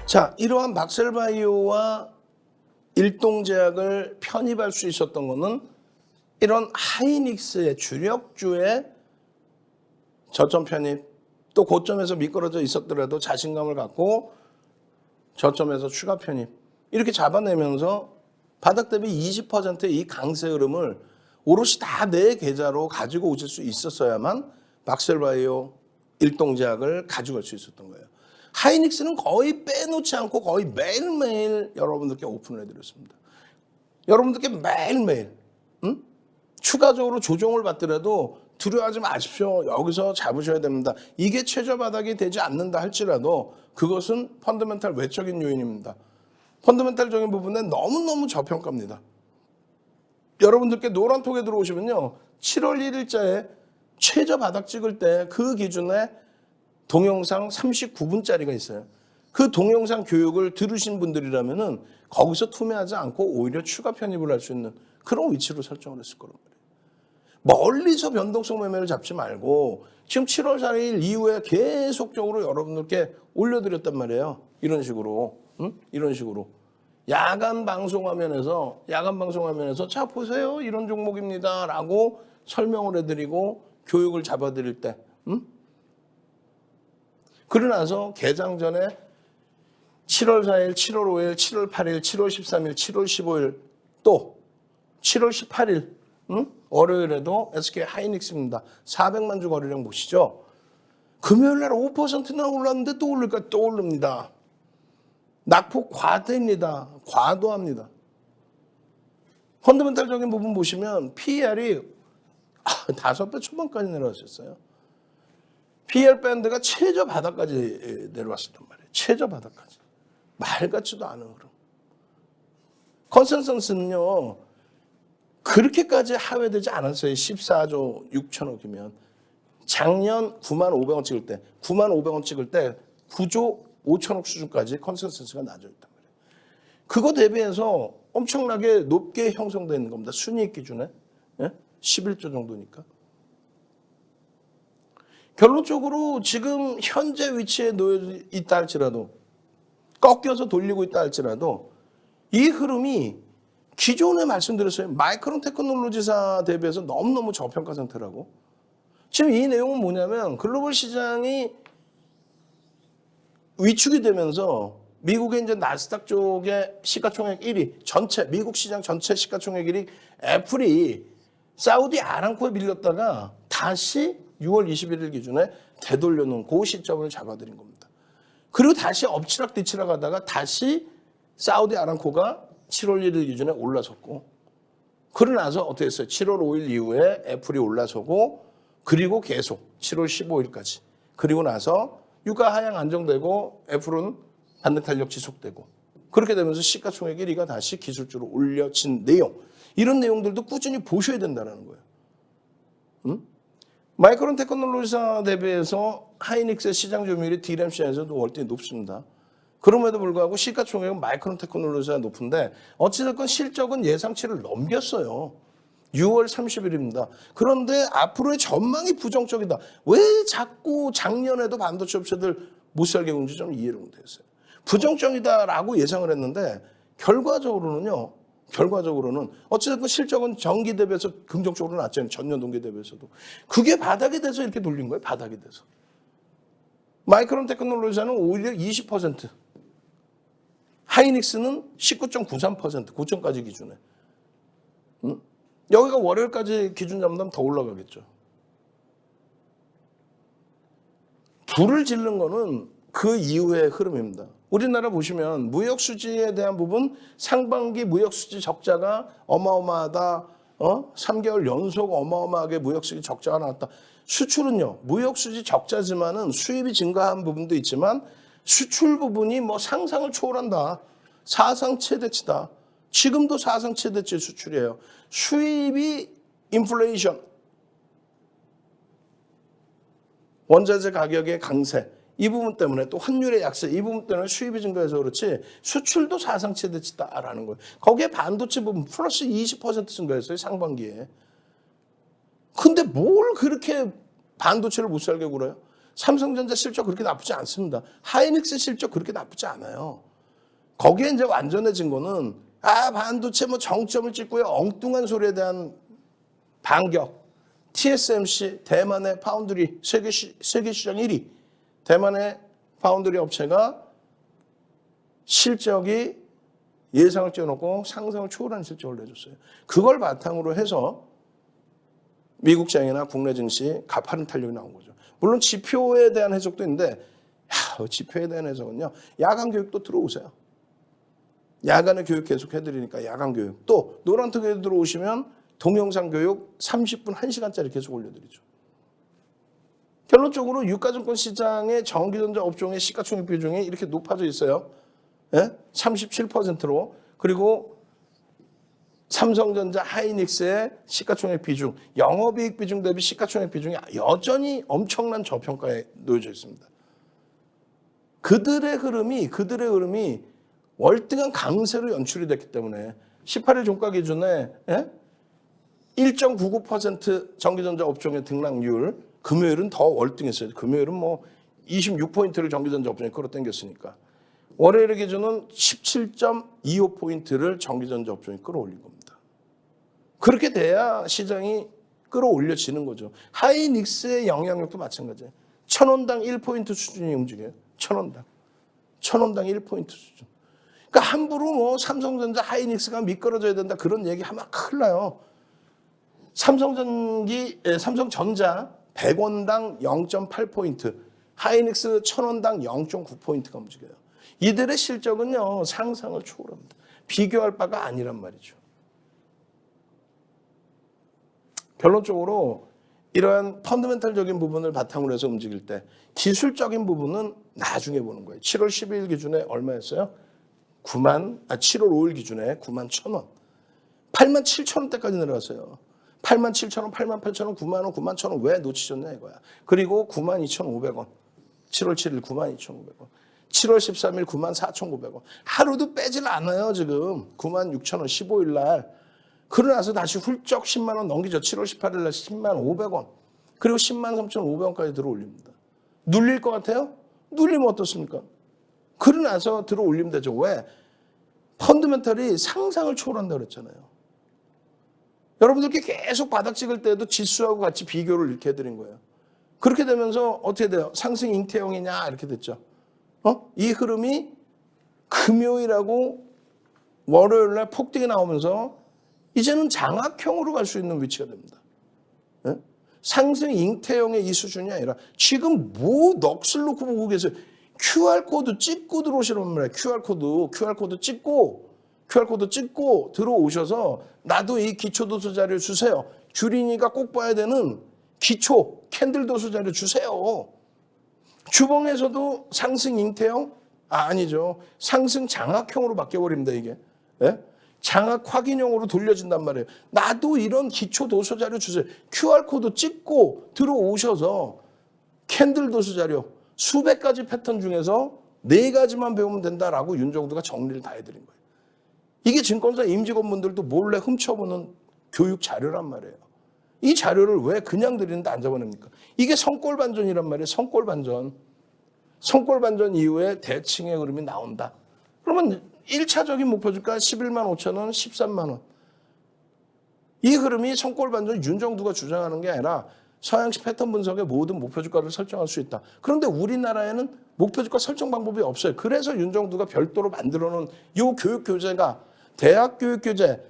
자, 이러한 박셀바이오와 일동제약을 편입할 수 있었던 것은 이런 하이닉스의 주력주의 저점 편입, 또 고점에서 미끄러져 있었더라도 자신감을 갖고 저점에서 추가 편입, 이렇게 잡아내면서 바닥 대비 20%의 이 강세 흐름을 오롯이 다 내 계좌로 가지고 오실 수 있었어야만 박셀바이오 일동제약을 가져갈 수 있었던 거예요. 하이닉스는 거의 빼놓지 않고 거의 매일매일 여러분들께 오픈을 해드렸습니다. 여러분들께 매일매일 추가적으로 조정을 받더라도 두려워하지 마십시오. 여기서 잡으셔야 됩니다. 이게 최저 바닥이 되지 않는다 할지라도 그것은 펀더멘탈 외적인 요인입니다. 펀더멘탈적인 부분에 너무너무 저평가입니다. 여러분들께 노란톡에 들어오시면요, 7월 1일자에 최저 바닥 찍을 때 그 기준에 동영상 39분짜리가 있어요. 그 동영상 교육을 들으신 분들이라면은 거기서 투매하지 않고 오히려 추가 편입을 할 수 있는 그런 위치로 설정을 했을 거란 말이에요. 멀리서 변동성 매매를 잡지 말고 지금 7월 4일 이후에 계속적으로 여러분들께 올려드렸단 말이에요. 이런 식으로. 이런 식으로. 야간 방송화면에서 자 보세요. 이런 종목입니다. 라고 설명을 해드리고 교육을 잡아드릴 때. 그러고 나서 개장 전에 7월 4일, 7월 5일, 7월 8일, 7월 13일, 7월 15일 또 7월 18일 월요일에도 SK 하이닉스입니다. 400만 주 거래량 보시죠. 금요일 날 5%나 올랐는데 또 오를까? 또 오릅니다. 낙폭 과대입니다. 과도합니다. 펀더멘탈적인 부분 보시면 PER이 5배 초반까지 내려왔었어요. PER 밴드가 최저 바닥까지 내려왔었단 말이에요. 최저 바닥까지. 말 같지도 않은 흐름. 컨센서스는요, 그렇게까지 하회되지 않았어요. 14조 6천억이면. 작년 9만 500원 찍을 때, 9만 500원 찍을 때 9조 5천억 수준까지 컨센서스가 낮아있단 말이에요. 그거 대비해서 엄청나게 높게 형성되어 있는 겁니다. 순이익 기준에. 11조 정도니까. 결론적으로 지금 현재 위치에 놓여 있다 할지라도, 꺾여서 돌리고 있다 할지라도 이 흐름이 기존에 말씀드렸어요. 마이크론 테크놀로지사 대비해서 너무너무 저평가 상태라고. 지금 이 내용은 뭐냐면 글로벌 시장이 위축이 되면서 미국의 이제 나스닥 쪽의 시가총액 1위, 전체 미국 시장 전체 시가총액 1위 애플이 사우디 아람코에 밀렸다가 다시 6월 21일 기준에 되돌려놓은 그 시점을 잡아들인 겁니다. 그리고 다시 엎치락 뒤치락 하다가 다시 사우디 아람코가 7월 1일 기준에 올라섰고, 그러고 나서 어떻게 했어요? 7월 5일 이후에 애플이 올라서고, 그리고 계속 7월 15일까지. 그리고 나서 유가 하향 안정되고 애플은 반등 탄력 지속되고, 그렇게 되면서 시가총액 1위가 다시 기술주로 올려진 내용. 이런 내용들도 꾸준히 보셔야 된다는 거예요. 마이크론 테크놀로지사 대비해서 하이닉스의 시장 점유율이 D램 시장에서도 월등히 높습니다. 그럼에도 불구하고 시가총액은 마이크론 테크놀로지가 높은데 어찌됐건 실적은 예상치를 넘겼어요. 6월 30일입니다. 그런데 앞으로의 전망이 부정적이다. 왜 자꾸 작년에도 반도체 업체들 못 살게 군지 좀 이해를 못했어요. 부정적이다라고 예상을 했는데 결과적으로는 어찌됐건 실적은 전기 대비해서 긍정적으로 났잖아요. 전년 동기 대비해서도. 그게 바닥이 돼서 이렇게 돌린 거예요. 바닥이 돼서. 마이크론 테크놀로지사는 오히려 20%. 하이닉스는 19.93%. 고점까지 기준에. 여기가 월요일까지 기준 잡는다면 더 올라가겠죠. 불을 지른 거는 그 이후의 흐름입니다. 우리나라 보시면 무역 수지에 대한 부분, 상반기 무역 수지 적자가 어마어마하다. 3개월 연속 어마어마하게 무역 수지 적자가 나왔다. 수출은요, 무역 수지 적자지만은 수입이 증가한 부분도 있지만 수출 부분이 뭐 상상을 초월한다. 사상 최대치다. 지금도 사상 최대치 수출이에요. 수입이 인플레이션, 원자재 가격의 강세, 이 부분 때문에 또 환율의 약세, 이 부분 때문에 수입이 증가해서 그렇지 수출도 사상 최대치다라는 거예요. 거기에 반도체 부분 플러스 20% 증가했어요, 상반기에. 근데 뭘 그렇게 반도체를 못 살게 굴어요? 삼성전자 실적 그렇게 나쁘지 않습니다. 하이닉스 실적 그렇게 나쁘지 않아요. 거기에 이제 완전해진 거는 반도체 뭐 정점을 찍고요. 엉뚱한 소리에 대한 반격. TSMC 대만의 파운드리 세계 시장 1위. 대만의 파운드리 업체가 실적이 예상을 뛰어넘고 상상을 초월하는 실적을 내줬어요. 그걸 바탕으로 해서 미국 장이나 국내 증시 가파른 탄력이 나온 거죠. 물론 지표에 대한 해석도 있는데 지표에 대한 해석은요. 야간 교육도 들어오세요. 야간에 교육 계속 해드리니까 야간 교육. 또 노란톡에 들어오시면 동영상 교육 30분 1시간짜리 계속 올려드리죠. 결론적으로 유가증권 시장의 전기전자 업종의 시가총액 비중이 이렇게 높아져 있어요. 37%로. 그리고 삼성전자, 하이닉스의 시가총액 비중, 영업이익 비중 대비 시가총액 비중이 여전히 엄청난 저평가에 놓여져 있습니다. 그들의 흐름이 월등한 강세로 연출이 됐기 때문에 18일 종가 기준에 1.99% 전기전자 업종의 등락률, 금요일은 더 월등했어요. 금요일은 뭐 26포인트를 전기전자 업종에 끌어당겼으니까. 월요일 기준은 17.25포인트를 전기전자 업종이 끌어올린 겁니다. 그렇게 돼야 시장이 끌어올려지는 거죠. 하이닉스의 영향력도 마찬가지예요. 1,000원당 1포인트 수준이 움직여요. 1,000원당 1포인트 수준. 그러니까 함부로 뭐 삼성전자, 하이닉스가 미끄러져야 된다 그런 얘기하면 큰일 나요. 삼성전자 100원당 0.8포인트, 하이닉스 1,000원당 0.9포인트가 움직여요. 이들의 실적은요, 상상을 초월합니다. 비교할 바가 아니란 말이죠. 결론적으로 이러한 펀더멘탈적인 부분을 바탕으로 해서 움직일 때 기술적인 부분은 나중에 보는 거예요. 7월 12일 기준에 얼마였어요? 7월 5일 기준에 91,000원. 87,000원대까지 내려갔어요. 87,000원, 88,000원, 90,000원, 91,000원 왜 놓치셨냐 이거야. 그리고 92,500원. 7월 7일 92,500원. 7월 13일 94,900원. 하루도 빼질 않아요, 지금. 96,000원 15일 날. 그러고 나서 다시 훌쩍 10만 원 넘기죠. 7월 18일 날 10만 500원. 그리고 10만 3,500원까지 들어올립니다. 눌릴 것 같아요? 눌리면 어떻습니까? 그러고 나서 들어올리면 되죠. 왜? 펀더멘털이 상상을 초월한다고 그랬잖아요. 여러분들께 계속 바닥 찍을 때도 지수하고 같이 비교를 이렇게 해드린 거예요. 그렇게 되면서 어떻게 돼요? 상승 잉태형이냐 이렇게 됐죠. 이 흐름이 금요일하고 월요일날 폭등이 나오면서 이제는 장악형으로 갈 수 있는 위치가 됩니다. 상승 잉태형의 이 수준이 아니라 지금 뭐 넋을 놓고 보고 계세요. QR코드 찍고 들어오시란 말이에요. QR코드 찍고 들어오셔서 나도 이 기초도수 자료 주세요. 주린이가 꼭 봐야 되는 기초 캔들 도수 자료 주세요. 주봉에서도 상승 잉태형? 아니죠. 상승 장악형으로 바뀌어버립니다, 이게. 장악 확인형으로 돌려진단 말이에요. 나도 이런 기초 도수 자료 주세요. QR코드 찍고 들어오셔서 캔들 도수 자료 수백 가지 패턴 중에서 4가지만 배우면 된다라고 윤정두가 정리를 다 해드린 거예요. 이게 증권사 임직원분들도 몰래 훔쳐보는 교육 자료란 말이에요. 이 자료를 왜 그냥 드리는데 안 잡아냅니까? 이게 성골반전이란 말이에요. 성골반전 이후에 대칭의 흐름이 나온다. 그러면 1차적인 목표주가 11만 5천 원, 13만 원. 이 흐름이 성골반전 윤정두가 주장하는 게 아니라 서양식 패턴 분석의 모든 목표주가를 설정할 수 있다. 그런데 우리나라에는 목표주가 설정 방법이 없어요. 그래서 윤정두가 별도로 만들어놓은 이 교육교재가 대학 교육교재,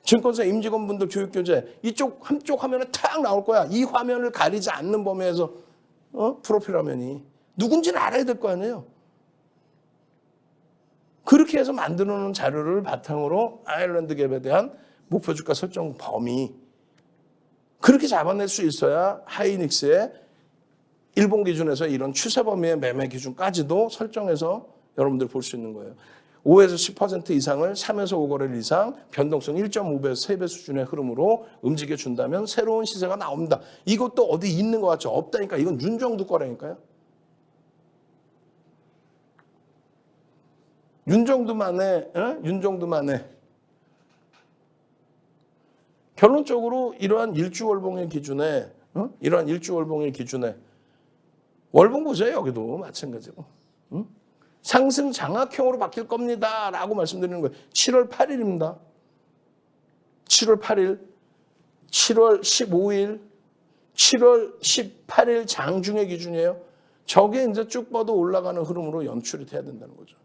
증권사 임직원분들 교육교재 한쪽 화면에 탁 나올 거야. 이 화면을 가리지 않는 범위에서 프로필 화면이 누군지는 알아야 될 거 아니에요. 그렇게 해서 만들어놓은 자료를 바탕으로 아일랜드 갭에 대한 목표주가 설정 범위 그렇게 잡아낼 수 있어야 하이닉스의 일본 기준에서 이런 추세 범위의 매매 기준까지도 설정해서 여러분들 볼 수 있는 거예요. 5에서 10% 이상을 3에서 5거래일 이상 변동성 1.5배에서 3배 수준의 흐름으로 움직여준다면 새로운 시세가 나옵니다. 이것도 어디 있는 것 같죠? 없다니까. 이건 윤정두 거라니까요. 윤정두만의 결론적으로 이러한 일주월봉일 기준에 월봉 보세요. 여기도 마찬가지고. 상승 장악형으로 바뀔 겁니다. 라고 말씀드리는 거예요. 7월 8일입니다. 7월 8일, 7월 15일, 7월 18일 장중의 기준이에요. 저게 이제 쭉 뻗어 올라가는 흐름으로 연출이 돼야 된다는 거죠.